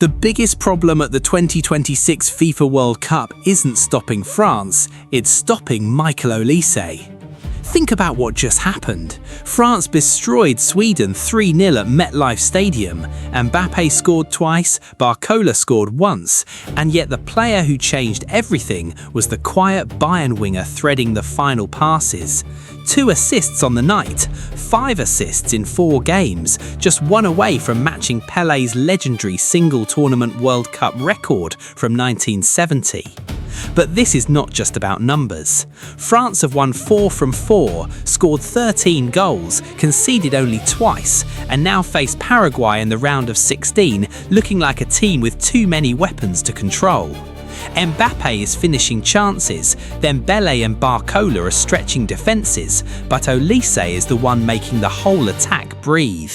The biggest problem at the 2026 FIFA World Cup isn't stopping France, it's stopping Michael Olise. Think about what just happened. France destroyed Sweden 3-0 at MetLife Stadium. Mbappé scored twice, Barcola scored once, and yet the player who changed everything was the quiet Bayern winger threading the final passes. 2 assists on the night, 5 assists in 4 games, just one away from matching Pelé's legendary single-tournament World Cup record from 1970. But this is not just about numbers. France have won 4 from 4, scored 13 goals, conceded only twice, and now face Paraguay in the round of 16, looking like a team with too many weapons to control. Mbappé is finishing chances, then Pelé and Barcola are stretching defences, but Olise is the one making the whole attack breathe.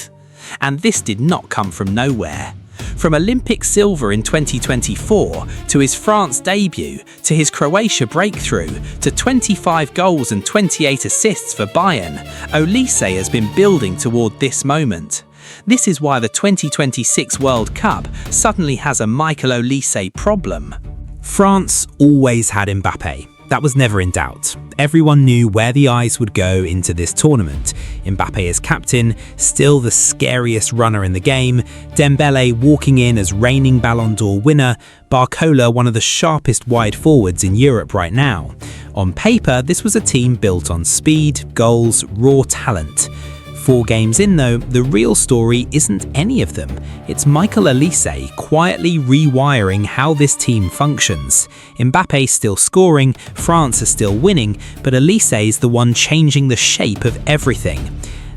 And this did not come from nowhere. From Olympic silver in 2024, to his France debut, to his Croatia breakthrough, to 25 goals and 28 assists for Bayern, Olise has been building toward this moment. This is why the 2026 World Cup suddenly has a Michael Olise problem. France always had Mbappé. That was never in doubt. Everyone knew where the eyes would go into this tournament. Mbappé as captain, still the scariest runner in the game, Dembélé walking in as reigning Ballon d'Or winner, Barcola one of the sharpest wide forwards in Europe right now. On paper, this was a team built on speed, goals, raw talent. 4 games in though, the real story isn't any of them. It's Michael Olise quietly rewiring how this team functions. Mbappé's still scoring, France is still winning, but Olise is the one changing the shape of everything.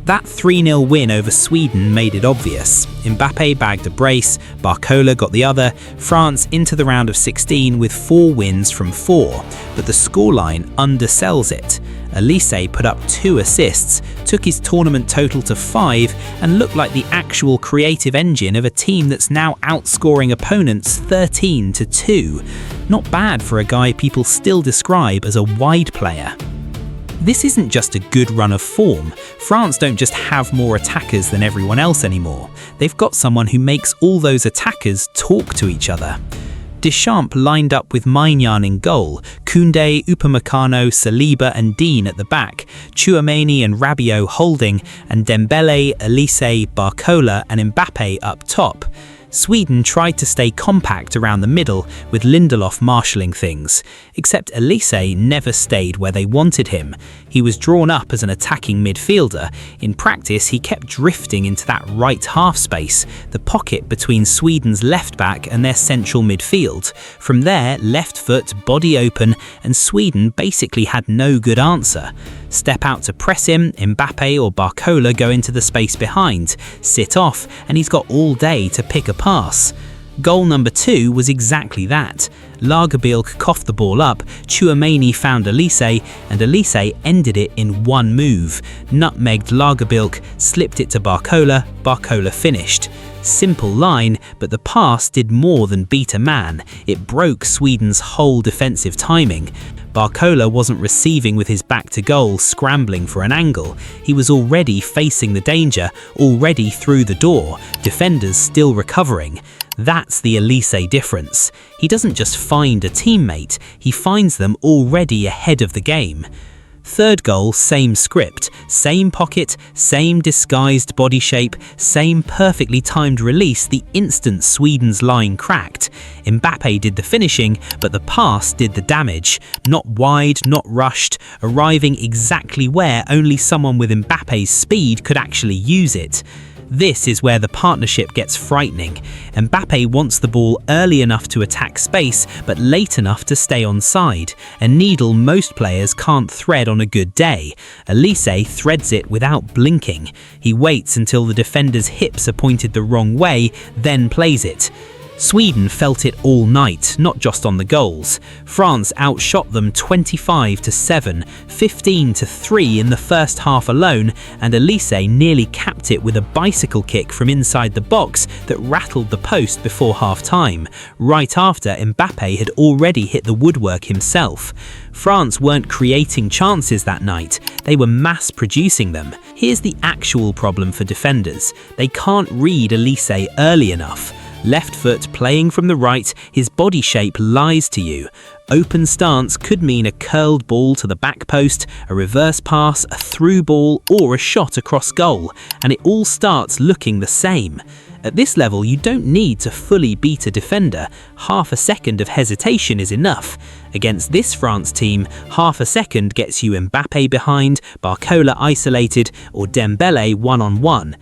That 3-0 win over Sweden made it obvious. Mbappé bagged a brace, Barcola got the other, France into the round of 16 with 4 wins from 4, but the scoreline undersells it. Olise put up 2 assists, took his tournament total to 5, and looked like the actual creative engine of a team that's now outscoring opponents 13-2. Not bad for a guy people still describe as a wide player. This isn't just a good run of form. France don't just have more attackers than everyone else anymore. They've got someone who makes all those attackers talk to each other. Deschamps lined up with Maignan in goal, Koundé, Upamecano, Saliba and Dean at the back, Tchouaméni and Rabiot holding, and Dembélé, Olise, Barcola and Mbappé up top. Sweden tried to stay compact around the middle, with Lindelof marshalling things, except Olise never stayed where they wanted him. He was drawn up as an attacking midfielder. In practice, he kept drifting into that right half space, the pocket between Sweden's left back and their central midfield. From there, left foot, body open, and Sweden basically had no good answer. Step out to press him, Mbappé or Barcola go into the space behind, sit off, and he's got all day to pick a pass. Goal number 2 was exactly that. Lagerbielke coughed the ball up, Tchouaméni found Olise, and Olise ended it in one move. Nutmegged Lagerbielke, slipped it to Barcola, Barcola finished. Simple line, but the pass did more than beat a man. It broke Sweden's whole defensive timing. Barcola wasn't receiving with his back to goal, scrambling for an angle. He was already facing the danger, already through the door, defenders still recovering. That's the Olise difference. He doesn't just find a teammate, he finds them already ahead of the game. Third goal, same script, same pocket, same disguised body shape, same perfectly timed release the instant Sweden's line cracked. Mbappé did the finishing, but the pass did the damage. Not wide, not rushed, arriving exactly where only someone with Mbappé's speed could actually use it. This is where the partnership gets frightening. Mbappé wants the ball early enough to attack space, but late enough to stay onside, a needle most players can't thread on a good day. Olise threads it without blinking. He waits until the defender's hips are pointed the wrong way, then plays it. Sweden felt it all night, not just on the goals. France outshot them 25-7, 15-3 in the first half alone, and Olise nearly capped it with a bicycle kick from inside the box that rattled the post before half-time, right after Mbappé had already hit the woodwork himself. France weren't creating chances that night, they were mass-producing them. Here's the actual problem for defenders. They can't read Olise early enough. Left foot playing from the right, his body shape lies to you. Open stance could mean a curled ball to the back post, a reverse pass, a through ball, or a shot across goal, and it all starts looking the same. At this level, you don't need to fully beat a defender. Half a second of hesitation is enough. Against this France team, half a second gets you Mbappé behind, Barcola isolated, or Dembélé one-on-one.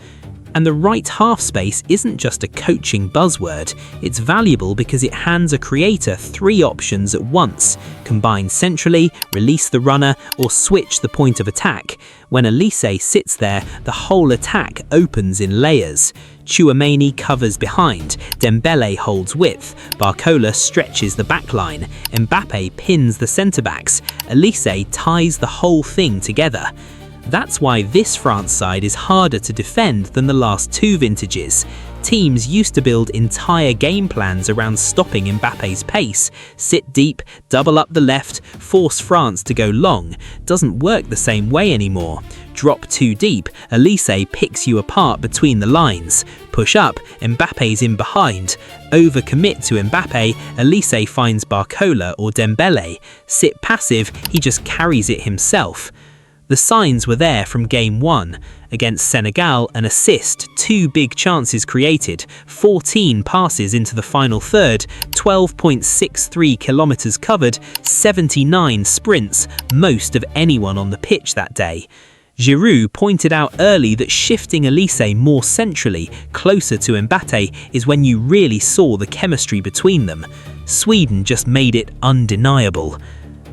And the right half space isn't just a coaching buzzword, it's valuable because it hands a creator 3 options at once: combine centrally, release the runner, or switch the point of attack. When Olise sits there, the whole attack opens in layers. Tchouaméni covers behind, Dembélé holds width, Barcola stretches the backline, Mbappé pins the centre-backs, Olise ties the whole thing together. That's why this France side is harder to defend than the last 2 vintages. Teams used to build entire game plans around stopping Mbappe's pace. Sit deep, double up the left, force France to go long. Doesn't work the same way anymore. Drop too deep, Olise picks you apart between the lines. Push up, Mbappe's in behind. Overcommit to Mbappé, Olise finds Barcola or Dembélé. Sit passive, he just carries it himself. The signs were there from game 1. Against Senegal, an assist, 2 big chances created, 14 passes into the final third, 12.63 kilometers covered, 79 sprints, most of anyone on the pitch that day. Giroud pointed out early that shifting Olise more centrally, closer to Mbappé, is when you really saw the chemistry between them. Sweden just made it undeniable.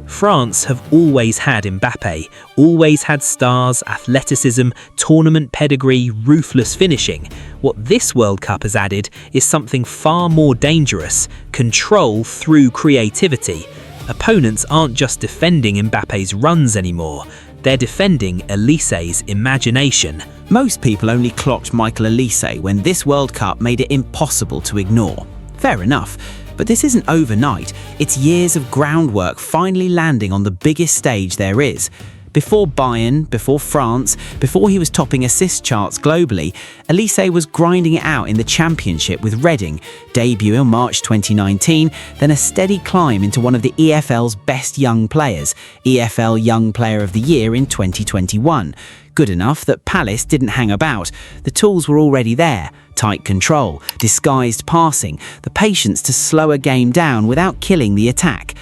France have always had Mbappé, always had stars, athleticism, tournament pedigree, ruthless finishing. What this World Cup has added is something far more dangerous: control through creativity. Opponents aren't just defending Mbappe's runs anymore, they're defending Olise's imagination. Most people only clocked Michael Olise when this World Cup made it impossible to ignore. Fair enough. But this isn't overnight, it's years of groundwork finally landing on the biggest stage there is. Before Bayern, before France, before he was topping assist charts globally, Olise was grinding it out in the Championship with Reading, debut in March 2019, then a steady climb into one of the EFL's best young players, EFL Young Player of the Year in 2021. Good enough that Palace didn't hang about. The tools were already there. Tight control, disguised passing, the patience to slow a game down without killing the attack.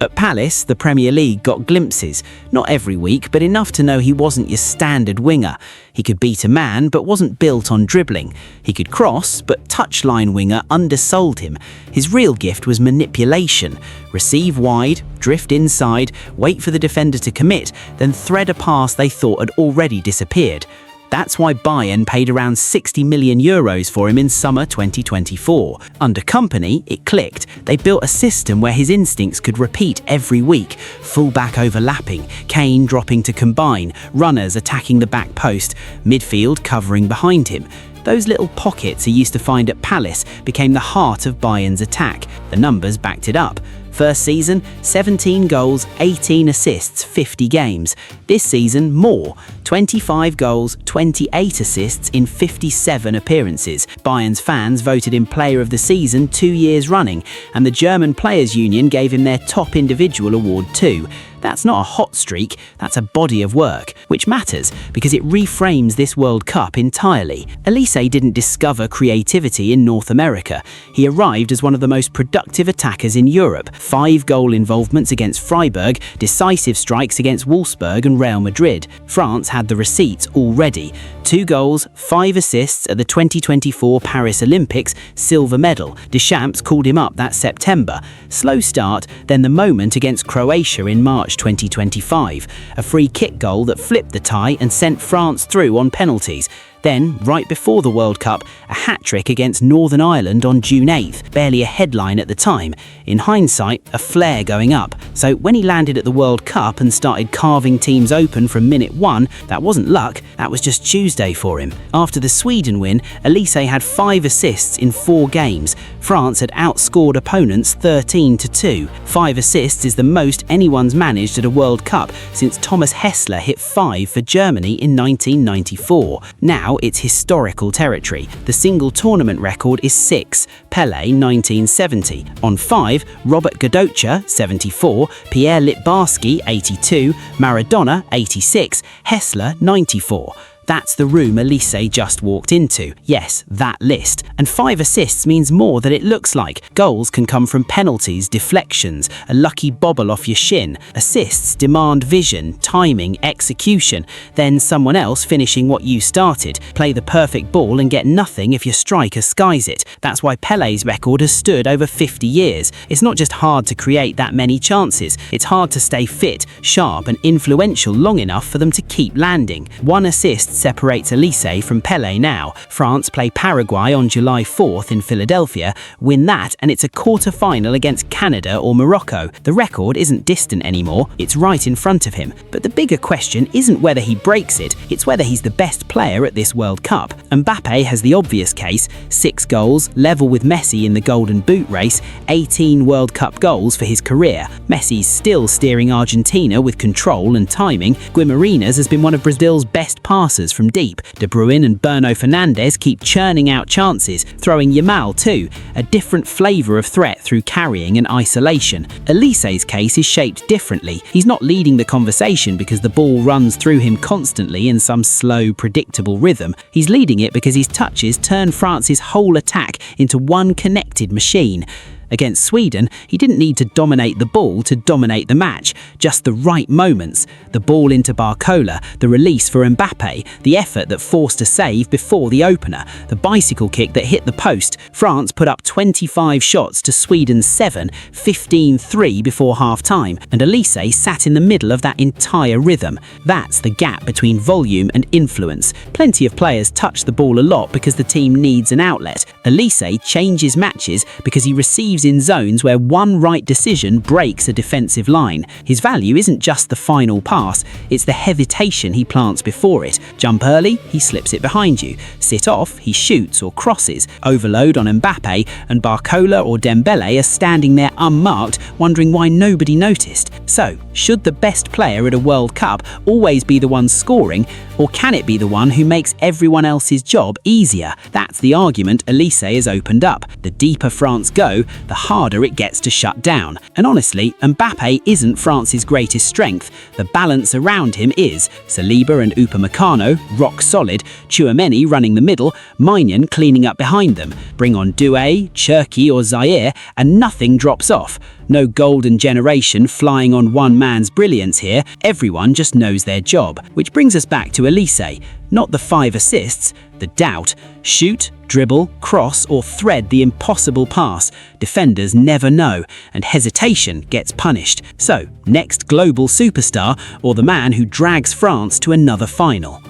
At Palace, the Premier League got glimpses, not every week, but enough to know he wasn't your standard winger. He could beat a man, but wasn't built on dribbling. He could cross, but touchline winger undersold him. His real gift was manipulation. Receive wide, drift inside, wait for the defender to commit, then thread a pass they thought had already disappeared. That's why Bayern paid around €60 million for him in summer 2024. Under Company, it clicked. They built a system where his instincts could repeat every week. Full-back overlapping, Kane dropping to combine, runners attacking the back post, midfield covering behind him. Those little pockets he used to find at Palace became the heart of Bayern's attack. The numbers backed it up. First season, 17 goals, 18 assists, 50 games. This season, more. 25 goals, 28 assists in 57 appearances. Bayern's fans voted him Player of the Season 2 years running, and the German Players' Union gave him their top individual award too. That's not a hot streak, that's a body of work, which matters because it reframes this World Cup entirely. Olise didn't discover creativity in North America. He arrived as one of the most productive attackers in Europe. 5 goal involvements against Freiburg, decisive strikes against Wolfsburg and Real Madrid. France had the receipts already. 2 goals, 5 assists at the 2024 Paris Olympics, silver medal. Deschamps called him up that September. Slow start, then the moment against Croatia in March 2025, a free kick goal that flipped the tie and sent France through on penalties. Then, right before the World Cup, a hat-trick against Northern Ireland on June 8th, barely a headline at the time. In hindsight, a flare going up. So when he landed at the World Cup and started carving teams open from minute 1, that wasn't luck, that was just Tuesday for him. After the Sweden win, Olise had 5 assists in 4 games. France had outscored opponents 13-2. 5 assists is the most anyone's managed at a World Cup since Thomas Hessler hit 5 for Germany in 1994. Now, Now it's historical territory. The single tournament record is 6, Pelé 1970. On 5, Robert Godocha 74, Pierre Litbarski 82, Maradona 86, Hessler 94. That's the room Olise just walked into. Yes, that list. And 5 assists means more than it looks like. Goals can come from penalties, deflections, a lucky bobble off your shin. Assists demand vision, timing, execution. Then someone else finishing what you started. Play the perfect ball and get nothing if your striker skies it. That's why Pelé's record has stood over 50 years. It's not just hard to create that many chances. It's hard to stay fit, sharp and influential long enough for them to keep landing. 1 assist separates Olise from Pelé now. France play Paraguay on July 4th in Philadelphia, win that and it's a quarter-final against Canada or Morocco. The record isn't distant anymore, it's right in front of him. But the bigger question isn't whether he breaks it, it's whether he's the best player at this World Cup. Mbappé has the obvious case, 6 goals, level with Messi in the Golden Boot race, 18 World Cup goals for his career. Messi's still steering Argentina with control and timing. Guimarães has been one of Brazil's best passers from deep. De Bruyne and Bruno Fernandes keep churning out chances, throwing Micheal too, a different flavour of threat through carrying and isolation. Olise's case is shaped differently. He's not leading the conversation because the ball runs through him constantly in some slow, predictable rhythm. He's leading it because his touches turn France's whole attack into one connected machine. Against Sweden, he didn't need to dominate the ball to dominate the match, just the right moments. The ball into Barcola, the release for Mbappé, the effort that forced a save before the opener, the bicycle kick that hit the post. France put up 25 shots to Sweden's 7, 15-3 before half-time, and Olise sat in the middle of that entire rhythm. That's the gap between volume and influence. Plenty of players touch the ball a lot because the team needs an outlet. Olise changes matches because he receives in zones where one right decision breaks a defensive line. His value isn't just the final pass, it's the hesitation he plants before it. Jump early, he slips it behind you. Sit off, he shoots or crosses. Overload on Mbappé, and Barcola or Dembele are standing there unmarked, wondering why nobody noticed. So, should the best player at a World Cup always be the one scoring, or can it be the one who makes everyone else's job easier? That's the argument Olise has opened up. The deeper France go, the harder it gets to shut down. And honestly, Mbappé isn't France's greatest strength. The balance around him is. Saliba and Upamecano, rock solid, Tchouaméni running the middle, Maignan cleaning up behind them. Bring on Doué, Cherki or Zaire, and nothing drops off. No golden generation flying on one man's brilliance here, everyone just knows their job. Which brings us back to Olise, not the 5 assists, the doubt. Shoot, dribble, cross or thread the impossible pass. Defenders never know, and hesitation gets punished. So, next global superstar or the man who drags France to another final?